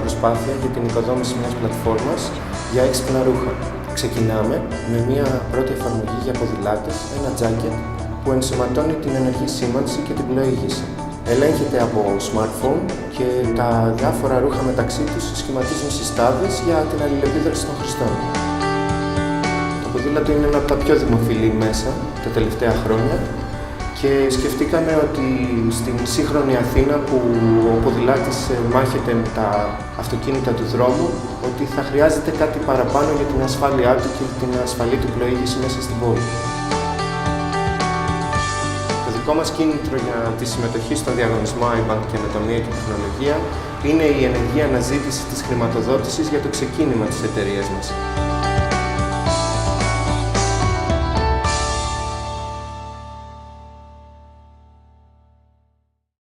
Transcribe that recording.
προσπάθεια για την οικοδόμηση μιας πλατφόρμας για έξυπνα ρούχα. Ξεκινάμε με μια πρώτη εφαρμογή για ποδηλάτες, ένα jacket που ενσωματώνει την ενεργή σήμανση και την πλοήγηση. Ελέγχεται από smartphone και τα διάφορα ρούχα μεταξύ τους σχηματίζουν συστάδες για την αλληλεπίδραση των χρηστών. Το ποδήλατο είναι ένα από τα πιο δημοφιλή μέσα τα τελευταία χρόνια και σκεφτήκαμε ότι στην σύγχρονη Αθήνα που ο ποδηλάτης μάχεται με τα αυτοκίνητα του δρόμου, ότι θα χρειάζεται κάτι παραπάνω για την ασφάλειά του και την ασφαλή του πλοήγηση μέσα στην πόλη. Το δικό μας κίνητρο για τη συμμετοχή στον διαγωνισμό iBank Καινοτομία και Τεχνολογία είναι η ενεργή αναζήτηση της χρηματοδότησης για το ξεκίνημα της εταιρείας μας.